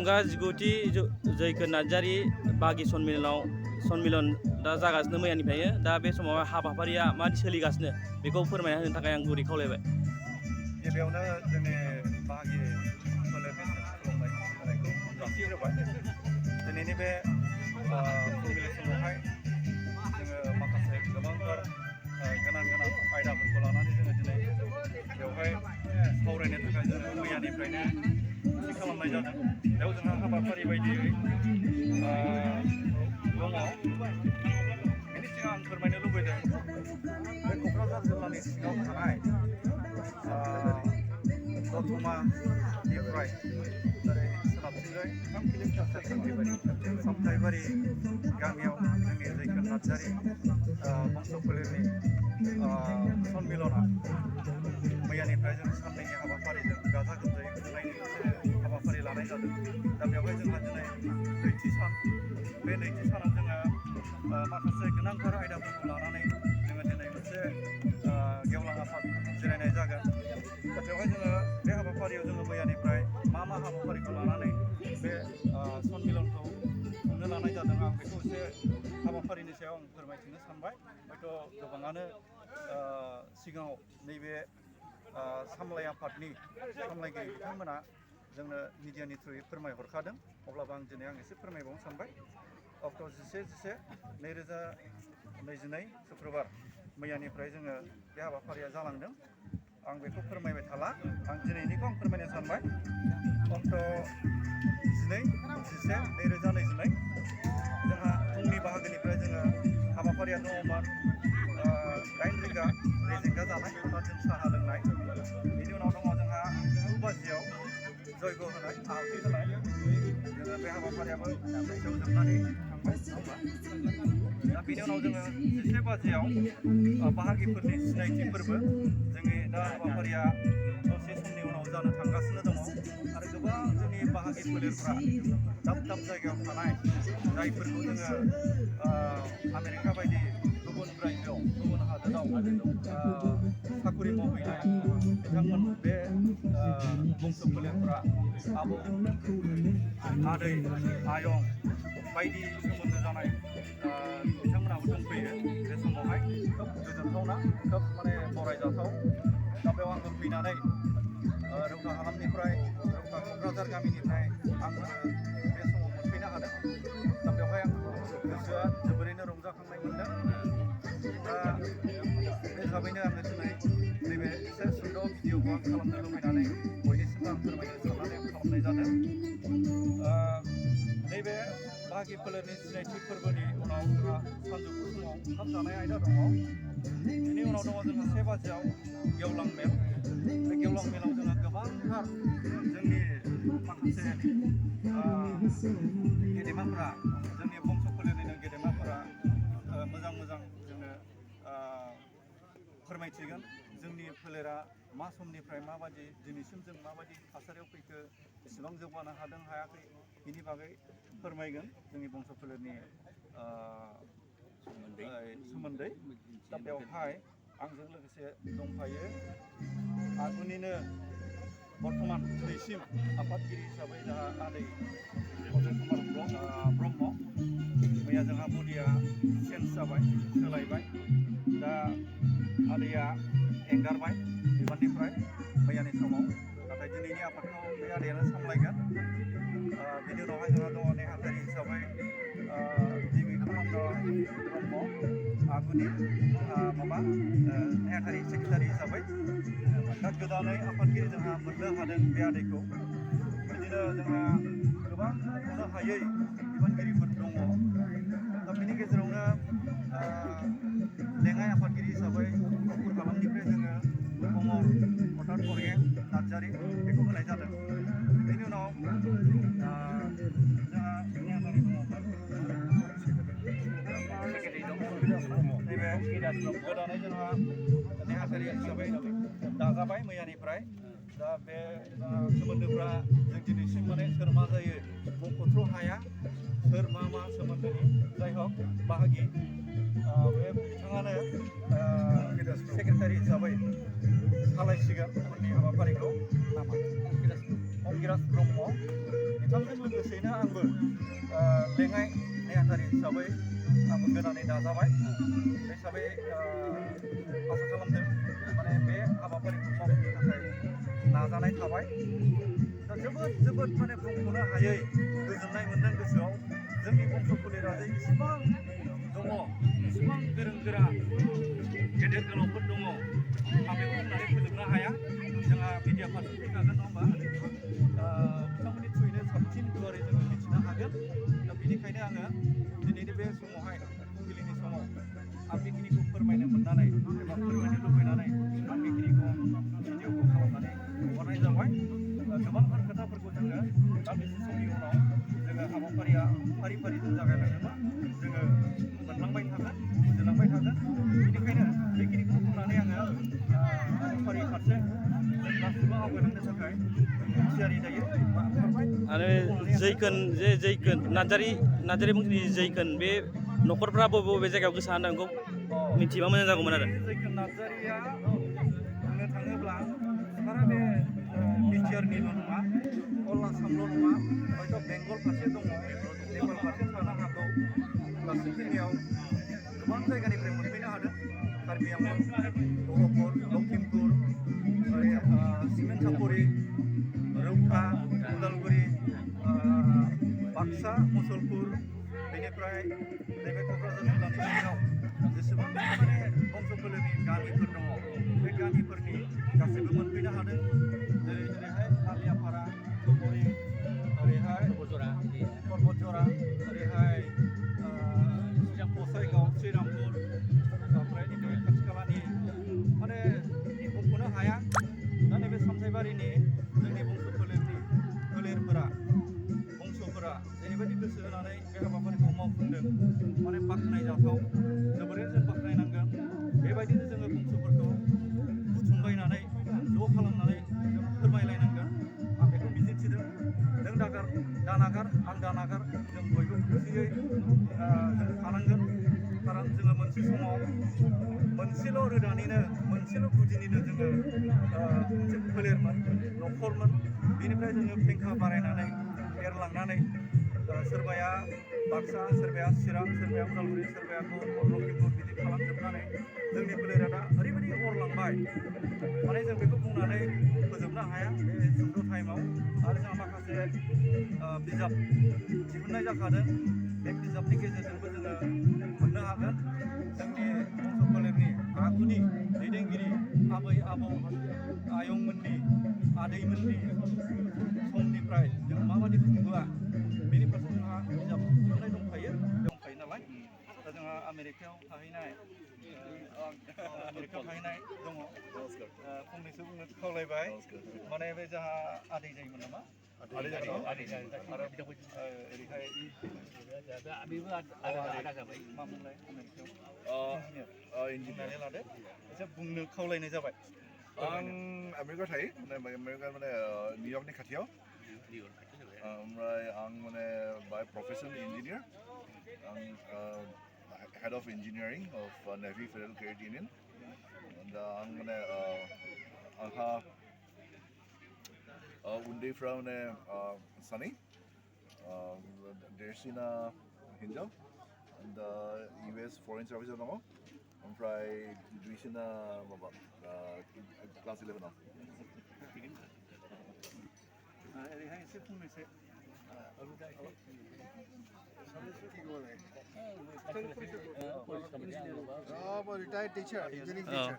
बेरेंगा 19थि जैखोन नार्जारि बागि सनमिलन दा जागासिनो मैयानिफ्रायनो दा बे समाव हाबाफारिया माबायदि सोलिगासिनो बेखौ फोरमायना होनो थाखाय आं गुरै खावलायबाय। गिबियावनो जोंनि बाहागि फोलेरनि खुलुमनाय हामलायनायखौ जासिग्रोबाय। दिनैनि बे फुंबिलि समावहाय जोङो माखासे गोबांथार गोनां आयदाफोरखौ लानानै जोङो दिनै बेवहाय सावरायनो थाखाय जोङो मैयानिफ्रायनो थि खालामनाय जादों। बेयाव जोंहा हाबाफारि बायदियै दङ। बेनि सिगां आं फोरमायनो लुबैदों बे क'क्राझार जिल्लानि सिङाव थानाय दतमानिफ्राय ओरै सोनाबथिंजाय 3 किल'मिटार सामथाइबारि गामियाव जोंनि जैखोन नार्जारि बंस फोलेरनि सनमिलना मैयानिफ्राय जों साननैनि हाबाफारिजों गाजा गोमजायै खुंनायनि मोनसे हाबाफारि लानाय जादों। दा बेवहाय जोंहा दिनै नैथि सान। बे नैथि सानाव जोङो माखासे गोनांथार आयदाफोरखौ लानानै जोङो दिनै मोनसे गेवलां आफाद जिरायनाय जागोन। दा बेवहाय जोङो बे हाबाफारियाव जोङो मैयानिफ्राय मा हाबाफारिखौ लानानै बे सनमिलनखौ खुंनो लानाय जादों आं बेखौ एसे हाबाफारिनि सायाव आं फोरमायथिनो सानबाय। हयथ' गोबाङानो सिगाङाव नैबे सामलाय आफादनि सामलायगिरि बिथांमोना जोंनो मिडियानि थ्रुयै फोरमायहरखादों। अब्लाबो आं दिनै एसे फोरमायबावनो सानबाय। अक्ट' 11/10/2022 शुक्रबार मैयानिफ्राय जोङो बे हाबाफारिया जालांदों। आं बेखौ फोरमायबाय थाला। आं दिनैनिखौ आं फोरमायनो सानबाय। अक्ट' 12/11/2022 जोंहा फुंनि बाहागोनिफ्राय जोङो हाबाफारिया दङमोन 9 रिंगा रेजेंगा जानाय अर्थात जों साहा लोंनाय। बेनि उनाव दङ जोंहा 2 बाजियाव जयग' होनाय आहुति होनाय। जोङो बे हाबाफारियाबो एसेयाव जोबनानै थांबाय नङा होमबा? दा बेनि उनाव जोङो 11 बाजियाव बाहागिफोरनि सिनायथि फोरबो। जोंनि दा हाबाफारिया दसे समनि उनाव जानो थांगासिनो दङ आरो गोबां जोंनि बाहागि फोलेरफ्रा दाब जायगायाव थानाय जायफोरखौ जोङो आमेरिका बायदि गुबुन रायजोआव गुबुन हादोराव साखरि मावहैनाय बिथांमोन बे बंस फोलेरफ्रा आबौ आदै आयं बायदि सोमोन्दो जानाय बिथांमोनाबो दंफैयो। बे समावहाय खोब गोजोनथावना, खोब बरायजाथाव। दा बेयाव आङो फैनानै रौता हालामनिफ्राय रौता क'क्राझार गामिनिफ्राय आङो बे समाव मोनफैनो हादों। दा बेवहाय आं गोसोआ जोबोरैनो रंजाखांनाय मोनदों। दा बे हिसाबैनो आङो दिनै नैबे एसे सुंद' भिडिअखौ आं खालामनो लुबैनानै बयनिसिमबो आं फोरमायनो साननानै खालामनाय जादों। नैबे बाहागि फोलेरनि सिनायथि फोरबोनि उनाव जोंहा सानजौफु समाव ओंखाम जानाय आयदा दङ। बेनि उनाव दङ जोंहा 1 बाजियाव गेवलां मेल। बे गेवलां मेलाव जोङो गोबांथार जोंनि माखासे गेदेमाफोरा जोंनि बंस फोलेरनिनो गेदेमाफोरा मोजां जोंनो फोरमायथिगोन। जोंनि फोलेरा मा समनिफ्राय माबायदि दिनैसिम जों माबायदि थासारियाव फैखो, बेसेबां जौगानो हादों हायाखै, बिनि बागै फोरमायगोन जोंनि बंस फोलेरनि सोमोन्दै। दा बेवहाय आंजों लोगोसे दंफायो आगुनिनो बर्थमान दिनैसिम आफादगिरि हिसाबै जोंहा आदै अजय कुमार ब्रह्म। मैया जोंहा बडिया चेन्ज जाबाय, सोलायबाय। दा आदैया एंगारबाय बिबाननिफ्राय मैयानि समाव। नाथाय दिनैनि आफादखौ बे आदैयानो सामलायगोन। बेनि उनावहाय जोंहा दङ नेहाथारि हिसाबै दिबिकानन्द ब्रह्म आगुनि नेहाथारि सेक्रेटारि हिसाबै। दा गोदानै आफादगिरि जोंहा मोननो हादों बे आदैखौ। बिदिनो जोंहा गोबां बुंनो हायै बिबानगिरिफोर दङ। दा बेनि गेजेरावनो लेङाइ आफादगिरि हिसाबै गहपुर हालामनिफ्राय जोङो अमर अर्थात अरगें नार्जारि बेखौ होनाय जादों। बेनि उनाव जोंहा नेहाथारि दङमोन नैबे गोदानै जोंहा नेहाथारि हिसाबै दाजाबाय मैयानिफ्राय। दा बे सोमोन्दोफ्रा जों दिनैसिम सोर मा जायो बुंख'थ्र' हाया, सोर मा सोमोन्दोनि। जाय हक बाहागि बे बिथाङानो सेक्रेटारि हिसाबै सालायसिगोन उननि हाबाफारिखौ। अंकिराज ब्रह्म बिथांजों लोगोसेनो आंबो लेङाइ नेहाथारि हिसाबै आंबो गोदानै दाजाबाय बे हिसाबै आसा खालामदों माने बे हाबाफारिखौ मावफुंनो थाखाय नाजानाय थाबाय दा जोबोद माने बुंख'नो हायै गोजोननाय मोनदों गोसोआव जोंनि बंस' फोलेरा जे इसिबां दङ इसिबां गोरों गोरा गेदेर गोलावफोर दङ आं बेखौ बुंनानै फोजोबनो हाया जोंहा मिडिया पार्सन फैखागोन नङा होमबा बिथांमोननि थ्रुयैनो साबसिन गुवारै जोङो मिथिनो हागोन दा बेनिखायनो आङो दिनैनि बे समावहाय फुंबिलिनि समाव आं बेखिनिखौ फोरमायनो मोननानै एबा फोरमायनो लुबैनानै आं बेखिनिखौ भिडिअखौ खालामनानै हगारनाय जाबाय गोबांथार खोथाफोरखौ जोङो दान्दिसे समनि उनाव जोङो हाबाफारिया फारि फारि जों जागायलाङोबा जोङो मोनलांबाय थागोन बुजिलांबाय थागोन बेनिखायनो बेखिनिखौ बुंनानै आङो हाबाफारि फारसे जों गासिबो आवगायलांनो थाखाय थियारि जायो बा ओंखारबाय आरो जैखोन नार्जारि बंस'नि जैखोन बे न'खरफ्रा बबे जायगायाव गोसा होनांगौ मिथिबा मोजां जागौमोन आरो जैखोन नार्जारिया बुंनो थाङोब्ला सारा बे बिटिआरनिल' नङा अल आसामल' नङा हयथ' बेंगल फारसे दङ नेपाल फारसे थानो हागौ गासै जोंनियाव गोबां जायगानिफ्राय मोनफैनो हादों कार्बि आंलं बर'फुर लखिमपुर सिमेन्ट सापरि रौता उदालगुरि बाक्सा मुसलपुर बेनिफ्राय नैबे क'क्राझार जिल्लानि सिङाव जेसेबां माने बंस' फोलेरनि गामिफोर दङ बे गामिफोरनि गासैबो मोनफैनो हादों जेरैहाय आलियापारा धुबुरि ओरैहाय पर्बतजरा ओरैहाय गसाइगाव श्रीरामपुर ओमफ्राय नैबे खाथि खालानि माने बुंख'नो हाया दा नैबे सामथाइबारिनि जोंनि बंस' फोलेरफोरा बंस'फोरा जेरैबायदि गोसो होनानै बे हाबाफारिखौ मावफुंदों माने बाख्नायजाथाव जोबोरैनो जों बाख्नायनांगोन बेबायदिनो जोङो बंस'फोरखौ बुथुमलायनानै ज' खालामनानै जों फोरमायलायनांगोन आं बेखौ मिजिंथिदों नों दानागार आं दानागार जों बयबो खौसेयै जों थानांगोन खारन जोङो मोनसे समाव मोनसेल' रोदानिनो मोनसेल' गुदिनिनो जोङो मोनसे फोलेरमोन न'खरमोन बेनिफ्राय जोङो फेंखा बारायनानै एरलांनानै सोरबाया बाक्सा सोरबाया चिरां सोरबाया उदालगुरि सोरबाया लखिमपुर बिदि खालामजोबनानै जोंनि फोलेरा दा ओरैबायदि अरलांबाय माने जों बेखौ बुंनानै फोजोबनो हाया बे सुंद' टाइमाव आरो जोंहा माखासे बिजाब दिहुननाय जाखादों बे बिजाबनि गेजेरजोंबो जोङो मोननो हागोन जोंनि बंस' फोलेरनि आगुनि दैदेनगिरि आबै आबौ आयंमोननि आदैमोननि समनिफ्राय जों माबायदि खुंबोआ बेनि फारसे जोंहा बिजाब दिहुननाय दंखायो नालाय दा जोंहा आमेरिकायाव थाहैनाय दङ फंनैसो बुंनो खावलायबाय माने बे जोंहा आदै जायोमोन नामा ओरैहाय मा बुंलाय आमेरिकायाव इन्जिनियार लादो एसे बुंनो खावलायनाय जाबाय आं आमेरिकायाव थायो आमेरिका माने निउयर्कनि खाथियाव ओमफ्राय आं माने बाय प्रफेसन इन्जिनियार आं head of engineering of navy federal credit union दा आं माने आंहा उन्दैफ्रा माने सानै देरसिना हिन्जाव दा US फरेन सार्भिसाव दङ ओमफ्राय दुइसिना माबा क्लास 11आव ओरैहाय एसे फंनैसो retired teacher, engineering teacher.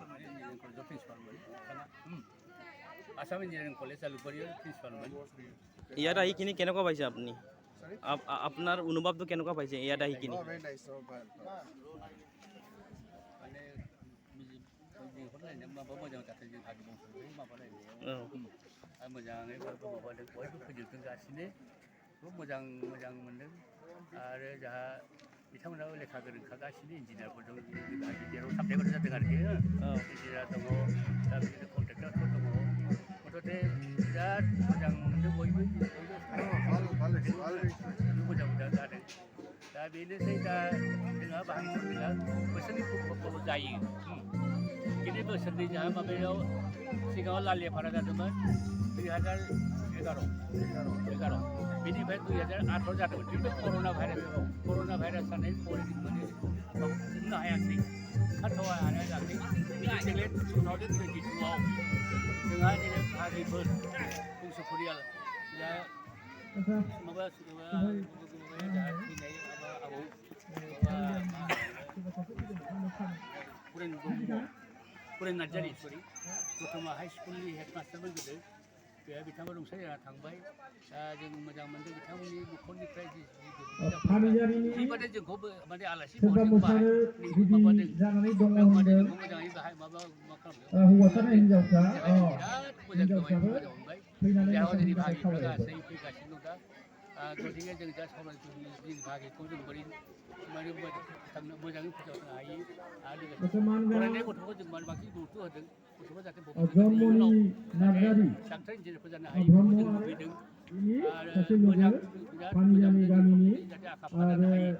Assam Engineering College আলুবাৰীৰ প্ৰিন্সিপালমান ইয়াত আহি কিনি কেনেকুৱা পাইছে আপুনি আপোনাৰ অনুভৱটো কেনেকুৱা পাইছে ইয়াত আহি কিনি very nice, ভাল माने लिंहरलायनो माबा मोजां जाथों जों हारि बंस'नि माबालायनायाव आरो मोजाङै माबादों बयबो फोजोबदों गासिनो खुब मोजां मोनदों आरो जोंहा बिथांमोनाबो लेखा गोरोंखा गासिनो इन्जिनियारफोर दं इन्जिनियाराव साबजेक्टफोर जादों आरोखि इन्जिनियार दङ दा बिदिनो कन्ट्रेक्टरफोर दङ मथथे बिराद मोजां मोनदों बयबो मोजां जादों दा बेनोसै दा जोंहा बाहाय जोंहा बोसोरनि फुटबल जायो बिदिनो बोसोरनै जोंहा माबायाव सिगाङाव लालियाफारा जादोंमोन 2020 11 बेनिफ्राय 2018 जादोंमोन बेनिफ्राय कर'ना भाइरास जानाय परे जों माने खुंनो हायाखै ओंखारथ'वा हानाया जायाखै देग्लाय 2022आव जोंहा दिनै भागिफोर गंसे परियाल दा माबा जोंहा थैनाय आबौ पुरेन नार्जारि दतमा हाइ स्कुलनि हेडमास्टारमोन गोदो बेहा बिथाङा रुंसारि जाना थांबाय दा जों मोजां मोनदों बिथांमोननि न'खरनिफ्राय जिबादि जोंखौ माने आलासि माबादों माने जोंखौ मोजाङै माबा खालामदों बिराद मोजां मोनबाय बेहाव जोंनि भागिफ्रा गासै फैगासिनो दं दा गतिके जों दा सावरायनि भागिखौ जों बोरै माने मोजाङै फोसावनो हायो आरो लोगोसे फरायनाय गथ'खौ जों माने बांसिन गुरुत्व होदों गथ'फ्रा जाहाथे इयुनाव डाक्टार इन्जिनियारफोर जानो हायो बेखौ जों लुबैदों आरो मोजां बिराद मोजां जाहाथे आखा फाखा जानो हायो